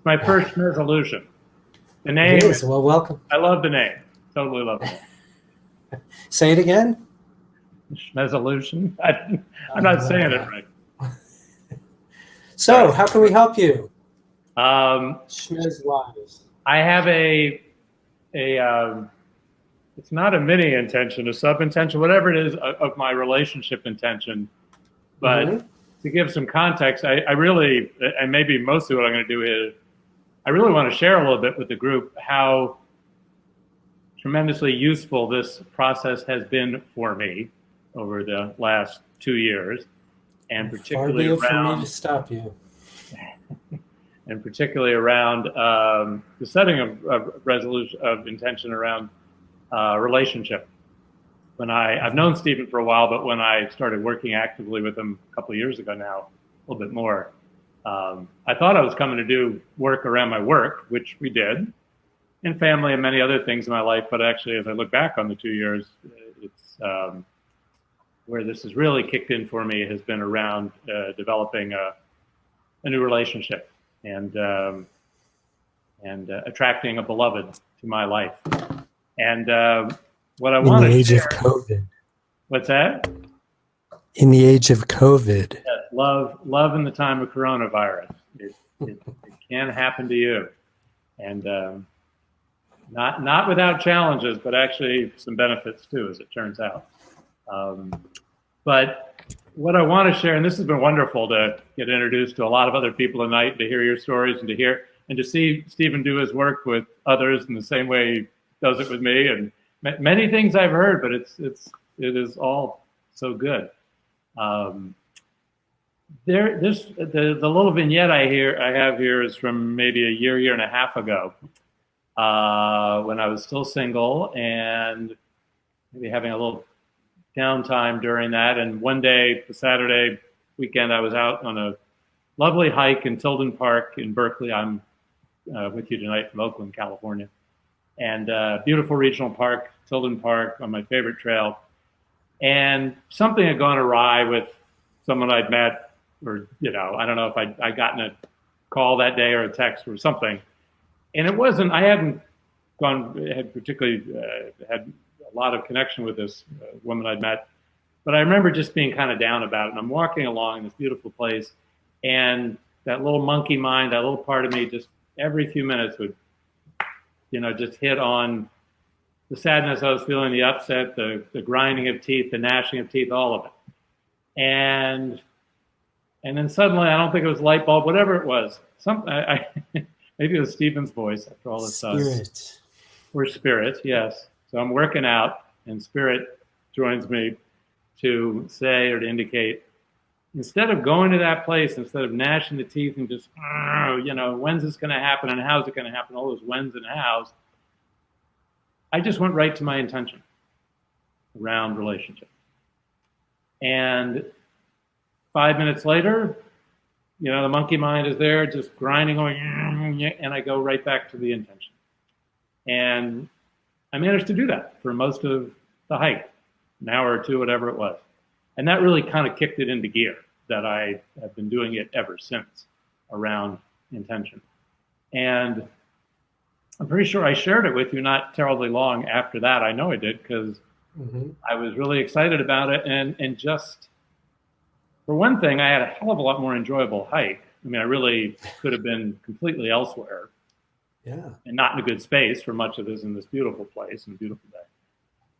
It's my first resolution. The name, It is. Well, welcome. I love the name. Totally love it. Say it again. SHMEZOLUTION. I'm not saying it right. So, how can we help you? Shmez Lives. I have it's not a mini intention, a sub intention, whatever it is of my relationship intention. But to give some context, I really, and maybe mostly what I'm going to do is, I really want to share a little bit with the group how tremendously useful this process has been for me over the last 2 years, and particularly Far be it around for me to stop you. and particularly around the setting of resolution of intention around relationship. When I've known Stephen for a while, but when I started working actively with him a couple of years ago now, a little bit more, I thought I was coming to do work around my work, which we did, and family and many other things in my life. But actually, as I look back on the 2 years, it's where this has really kicked in for me has been around developing a new relationship and attracting a beloved to my life. And what I want to share. In the age of COVID. What's that? In the age of COVID. Yes, love in the time of coronavirus. It can happen to you, and not without challenges, but actually some benefits too, as it turns out. But what I want to share, and this has been wonderful to get introduced to a lot of other people tonight, to hear your stories and to see Stephen do his work with others in the same way he does it with me, and many things I've heard, but it is all so good. The little vignette I have here is from maybe a year and a half ago, when I was still single and maybe having a little downtime during that. And one day, the Saturday weekend, I was out on a lovely hike in Tilden Park in Berkeley. I'm with you tonight from Oakland, California. And beautiful regional park, Tilden Park, on my favorite trail. And something had gone awry with someone I'd met, or, I don't know if I'd gotten a call that day or a text or something. And it wasn't, I hadn't had particularly had a lot of connection with this woman I'd met. But I remember just being kind of down about it. And I'm walking along in this beautiful place, and that little monkey mind, that little part of me, just every few minutes would, just hit on the sadness I was feeling, the upset, the grinding of teeth, the gnashing of teeth, all of it. And then suddenly, I don't think it was light bulb, whatever it was. Maybe it was Stephen's voice after all this time. Spirit. Or spirit, yes. So I'm working out, and spirit joins me to say or to indicate, instead of going to that place, instead of gnashing the teeth and just, when's this going to happen and how's it going to happen, all those whens and hows, I just went right to my intention around relationship. And 5 minutes later, the monkey mind is there just grinding, going, and I go right back to the intention. And I managed to do that for most of the hike, an hour or two, whatever it was. And that really kind of kicked it into gear, that I have been doing it ever since around intention. And I'm pretty sure I shared it with you not terribly long after that. I know I did, because I was really excited about it. And just, for one thing, I had a hell of a lot more enjoyable hike. I mean, I really could have been completely elsewhere. Yeah. And not in a good space for much of this in this beautiful place and beautiful day.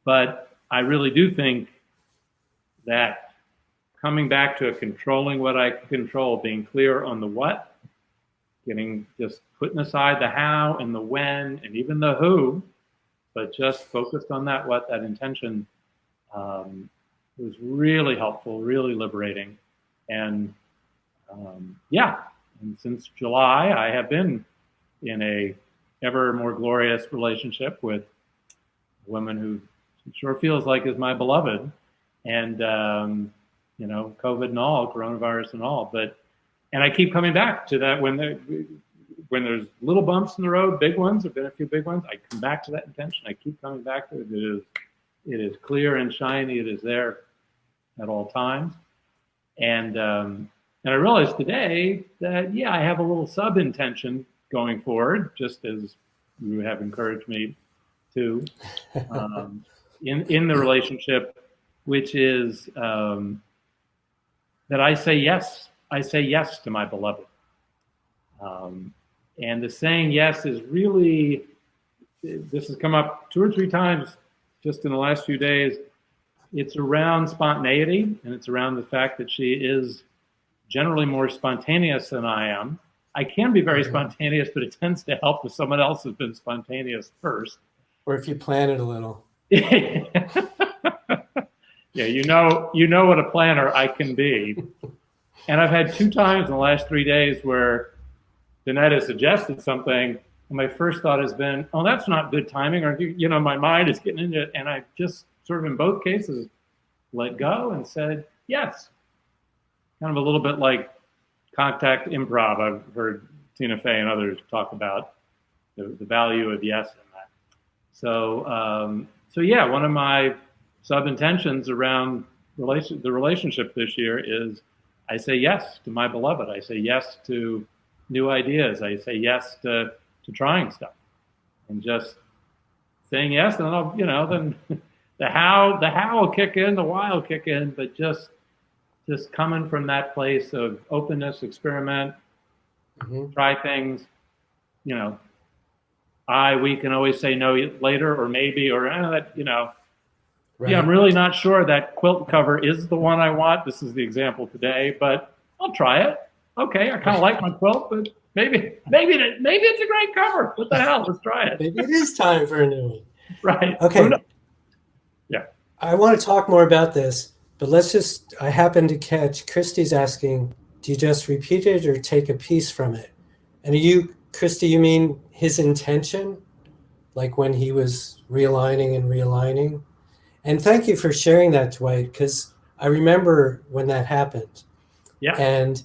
But I really do think that coming back to controlling what I can control, being clear on the what, just putting aside the how and the when and even the who, but just focused on that what, that intention, was really helpful, really liberating. And and since July, I have been in a ever more glorious relationship with a woman who sure feels like is my beloved, and COVID and all, coronavirus and all, and I keep coming back to that when there's little bumps in the road, big ones, there've been a few big ones, I come back to that intention. I keep coming back to it. It is clear and shiny. It is there at all times. And I realized today that, I have a little sub-intention going forward, just as you have encouraged me to, in the relationship, which is that I say yes. I say yes to my beloved. And the saying yes is really, this has come up 2 or 3 times just in the last few days. It's around spontaneity, and it's around the fact that she is generally more spontaneous than I am. I can be very spontaneous, but it tends to help if someone else has been spontaneous first. Or if you plan it a little. Yeah, you know what a planner I can be. And I've had 2 times in the last 3 days where Danette has suggested something, and my first thought has been, oh, that's not good timing, or, my mind is getting into it. And I just sort of in both cases let go and said yes. Kind of a little bit like contact improv. I've heard Tina Fey and others talk about the value of yes in that. So yeah, one of my sub-intentions around the relationship this year is I say yes to my beloved. I say yes to new ideas. I say yes to trying stuff, and just saying yes. And I'll, then the how will kick in, the why will kick in, but just coming from that place of openness, experiment, try things. We can always say no later, or maybe, or that. Right. Yeah, I'm really not sure that quilt cover is the one I want. This is the example today, but I'll try it. Okay, I kind of like my quilt, but maybe it's a great cover. What the hell? Let's try it. Maybe it is time for a new one. Right. Okay. Yeah. I want to talk more about this, but I happen to catch Christy's asking, do you just repeat it or take a piece from it? And Christy, you mean his intention? Like when he was realigning? And thank you for sharing that, Dwight, because I remember when that happened. Yeah. And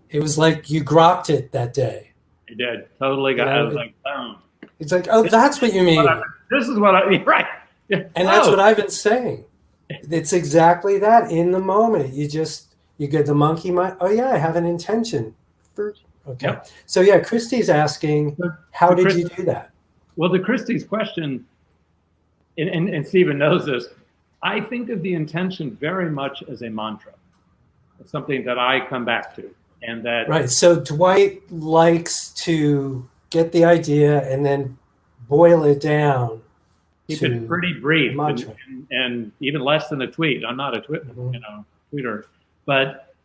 it was like you grokked it that day. I did. Totally got it. I was like, boom. It's like, oh, that's what you mean. This is what I mean. Right. Yeah. And that's what I've been saying. It's exactly that. In the moment, you get the monkey mind. Oh, yeah, I have an intention. Okay. Yep. So, yeah, Christy's asking, how did you do that? Well, to Christy's question, and Stephen knows this, I think of the intention very much as a mantra. It's something that I come back to. And that right. So Dwight likes to get the idea and then boil it down. Keep it pretty brief and even less than a tweet. I'm not a tweeter, but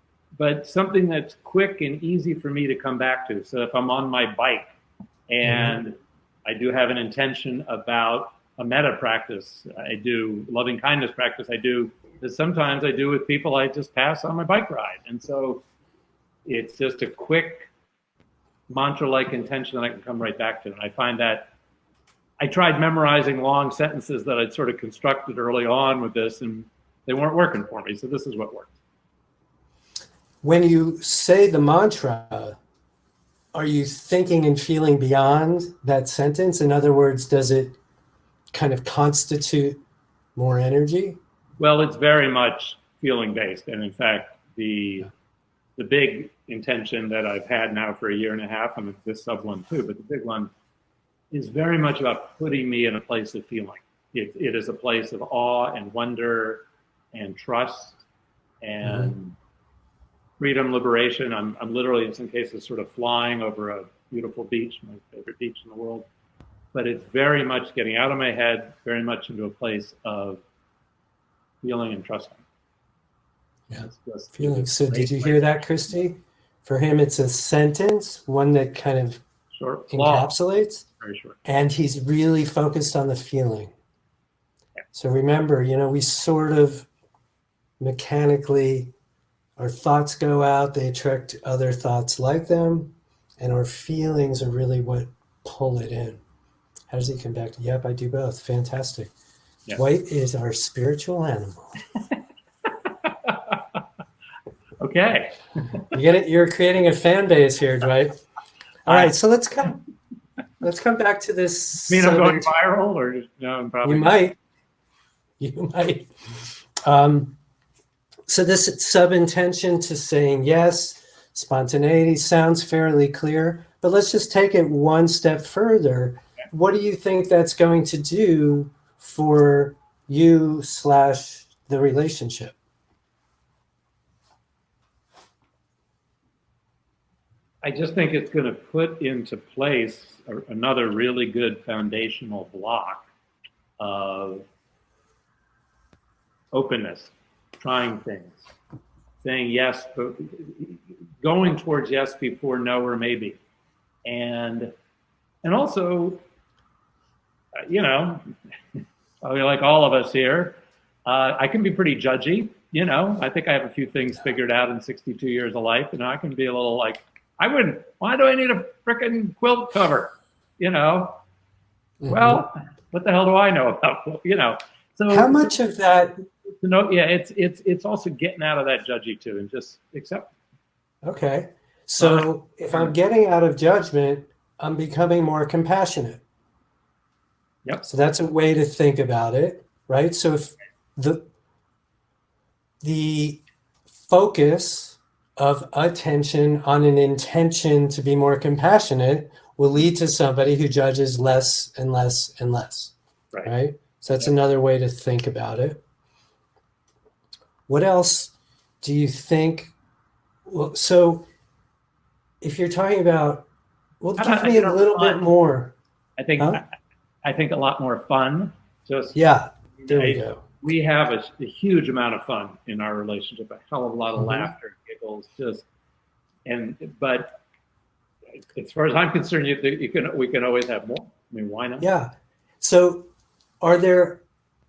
something that's quick and easy for me to come back to. So if I'm on my bike and I do have an intention about a metta practice, I do loving kindness practice, that sometimes I do with people I just pass on my bike ride. And so it's just a quick mantra-like intention that I can come right back to. And I find that I tried memorizing long sentences that I'd sort of constructed early on with this, and they weren't working for me. So this is what worked. When you say the mantra, are you thinking and feeling beyond that sentence? In other words, does it kind of constitute more energy? Well, it's very much feeling based. And in fact, the big intention that I've had now for a year and a half, and this sub one too, but the big one is very much about putting me in a place of feeling. It is a place of awe and wonder and trust and freedom, liberation. I'm literally in some cases sort of flying over a beautiful beach, my favorite beach in the world. But it's very much getting out of my head, very much into a place of feeling and trusting. Yeah, feeling. So did you hear that, Christy? For him, it's a sentence, one that kind of short encapsulates. Very short. And he's really focused on the feeling. Yeah. So remember, we sort of mechanically, our thoughts go out, they attract other thoughts like them, and our feelings are really what pull it in. How does he come back to? Yep, I do both. Fantastic. Yes. Dwight is our spiritual animal. Okay. You're creating a fan base here, Dwight. All right, so let's come back to this. I'm going viral, or no? I'm probably. You might. So this sub-intention to saying yes, spontaneity sounds fairly clear, But let's just take it one step further. What do you think that's going to do for you slash the relationship? I just think it's going to put into place another really good foundational block of openness, trying things, saying yes, but going towards yes before no or maybe. And also, you know, like all of us here, I can be pretty judgy. You know, I think I have a few things figured out in 62 years of life. And I can be a little like, why do I need a freaking quilt cover? You know, well, what the hell do I know about, you know? So how much of that? Yeah, it's also getting out of that judgy too and just accept. Okay. So if I'm getting out of judgment, I'm becoming more compassionate. Yep. So that's a way to think about it, right? So if the focus of attention on an intention to be more compassionate will lead to somebody who judges less and less and less, right? So that's another way to think about it. What else do you think? Well, so if you're talking about, well, give me a little bit more. I think a lot more fun. Just there we go. We have a huge amount of fun in our relationship. A hell of a lot of laughter, giggles, but as far as I'm concerned, we can always have more. I mean, why not? Yeah. So, are there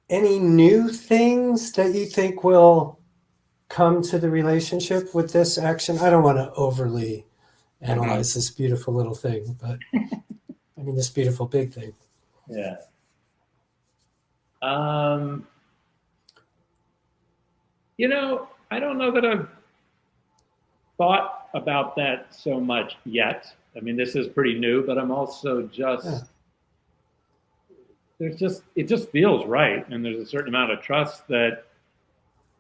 any new things that you think will come to the relationship with this action? I don't want to overly analyze this beautiful little thing, but I mean this beautiful big thing. Yeah. You know, I don't know that I've thought about that so much yet. I mean, this is pretty new, but I'm also just it just feels right, and there's a certain amount of trust that,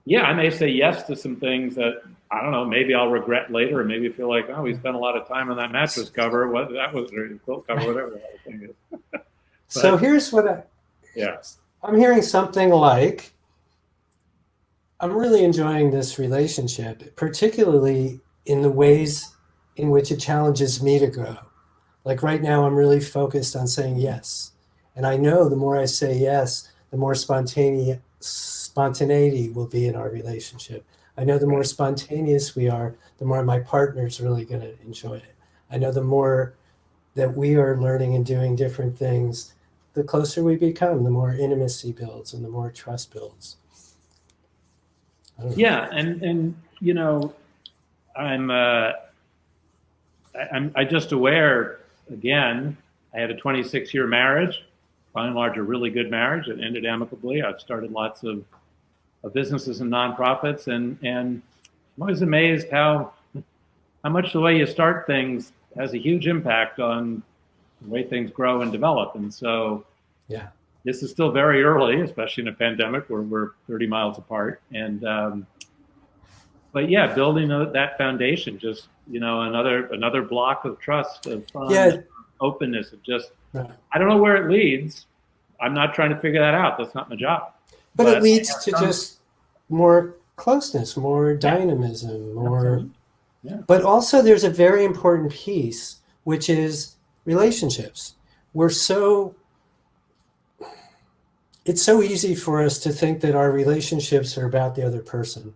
yeah, I may say yes to some things that I don't know, maybe I'll regret later, or maybe feel like, oh, we spent a lot of time on that mattress cover. What that was, or quilt cover, whatever that thing is. So here's what I'm hearing something like, I'm really enjoying this relationship, particularly in the ways in which it challenges me to grow. Like right now, I'm really focused on saying yes. And I know the more I say yes, the more spontaneity will be in our relationship. I know the more spontaneous we are, the more my partner's really going to enjoy it. I know the more that we are learning and doing different things, the closer we become, the more intimacy builds and the more trust builds. Yeah, and you know, I'm just aware, again, I had a 26-year marriage, by and large a really good marriage. It ended amicably. I've started lots of businesses and nonprofits, and I'm always amazed how much the way you start things has a huge impact on the way things grow and develop. And so this is still very early, especially in a pandemic where we're 30 miles apart. And but yeah, building that foundation, just, you know, another block of trust, of fun, of openness, of just, I don't know where it leads. I'm not trying to figure that out. That's not my job. But it leads to just more closeness, more dynamism, more. But also there's a very important piece, which is relationships. It's so easy for us to think that our relationships are about the other person,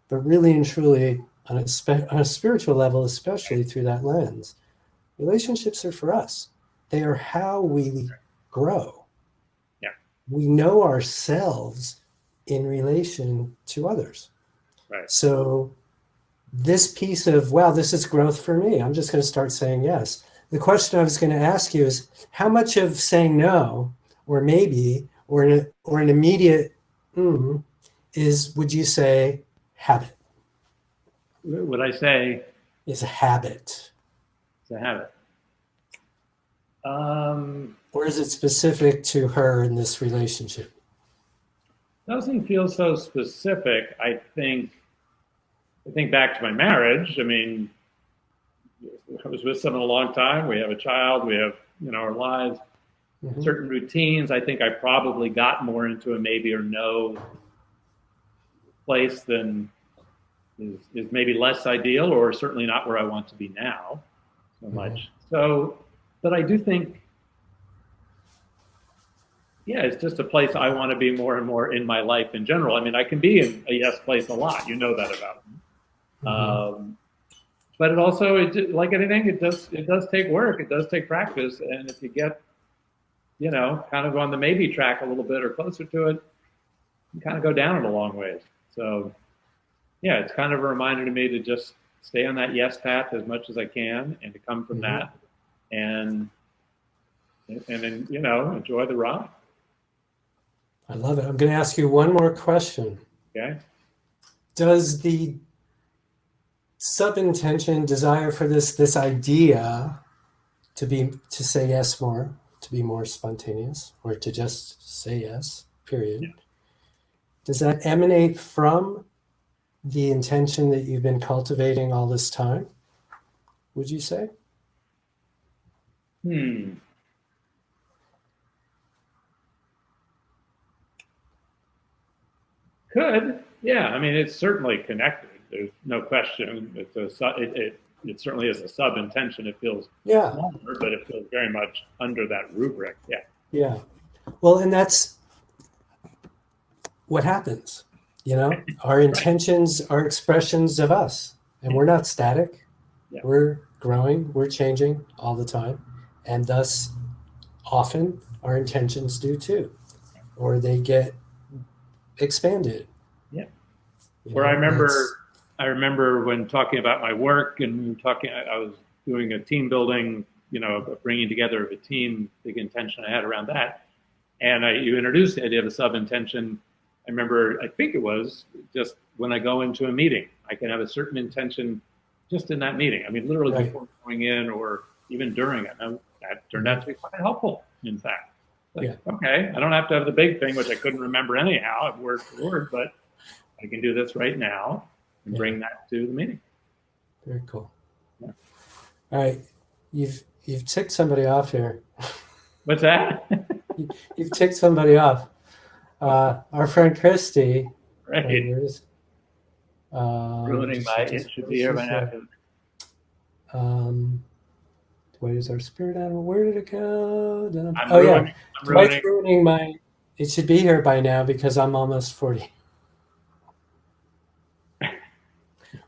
but really and truly on a spiritual level, especially through that lens, relationships are for us. They are how we grow. Yeah. We know ourselves in relation to others. Right. So this piece of, wow, this is growth for me, I'm just going to start saying yes. The question I was going to ask you is, how much of saying no, or maybe, or an immediate is, would you say, habit? Would I say is a habit? It's a habit. Or is it specific to her in this relationship? Doesn't feel so specific. I think back to my marriage. I mean, I was with someone a long time. We have a child. We have, our lives, certain routines. I think I probably got more into a maybe or no place than is maybe less ideal, or certainly not where I want to be now so much. So, but I do think, it's just a place I want to be more and more in my life in general. I mean, I can be in a yes place a lot. You know that about me. But it also, like anything, it does take work. It does take practice. And if you get, kind of on the maybe track a little bit or closer to it, you kind of go down it a long ways. So, it's kind of a reminder to me to just stay on that yes path as much as I can, and to come from that, and then enjoy the ride. I love it. I'm going to ask you one more question. Okay. Does the sub-intention desire for this idea to say yes more, to be more spontaneous, or to just say yes, period, does that emanate from the intention that you've been cultivating all this time, would you say? Could. Yeah. I mean, it's certainly connected. There's no question. It certainly is a sub-intention. It feels smaller, but it feels very much under that rubric. Yeah. Yeah. Well, and that's what happens. Our intentions are expressions of us, and we're not static. Yeah. We're growing, we're changing all the time, and thus often our intentions do too, or they get expanded. Yeah. Where I remember when talking about my work, and we were talking, I was doing a team building, bringing together of a team, big intention I had around that. And you introduced the idea of a sub-intention. I remember, I think it was just when I go into a meeting, I can have a certain intention just in that meeting. I mean, literally before going in or even during it. And that turned out to be quite helpful, in fact. Okay, I don't have to have the big thing, which I couldn't remember anyhow, word for word, but I can do this right now and bring that to the meeting. Very cool. Yeah. All right, you've ticked somebody off here. What's that? You've ticked somebody off. Our friend Christy. Right. Ruining my, it should be here by now. Dwight is our spirit animal. Where did it go? I'm ruining my, it should be here by now because I'm almost 40.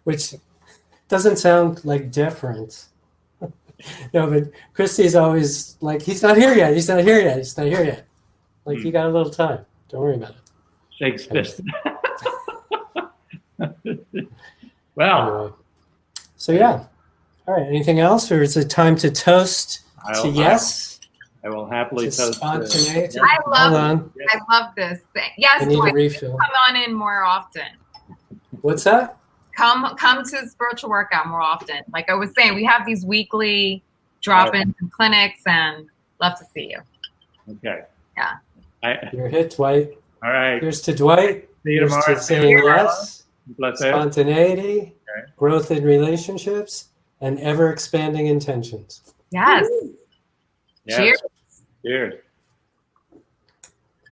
Which doesn't sound like different. No, but Christy's always like, he's not here yet. He's not here yet. He's not here yet. Like, you got a little time. Don't worry about it. Shakes fist. Well. Anyway. So, yeah. All right. Anything else? Or is it time to toast to yes? I will happily toast. Spontaneity. I love this thing. Yes, I need a refill. Come on in more often. What's that? Come to spiritual workout more often. Like I was saying, we have these weekly drop-ins and clinics, and love to see you. Okay. Yeah. You're hit, Dwight. All right. Here's to Dwight. See you tomorrow. Here's to saying yes, spontaneity, growth in relationships, and ever-expanding intentions. Yes. Cheers. Cheers.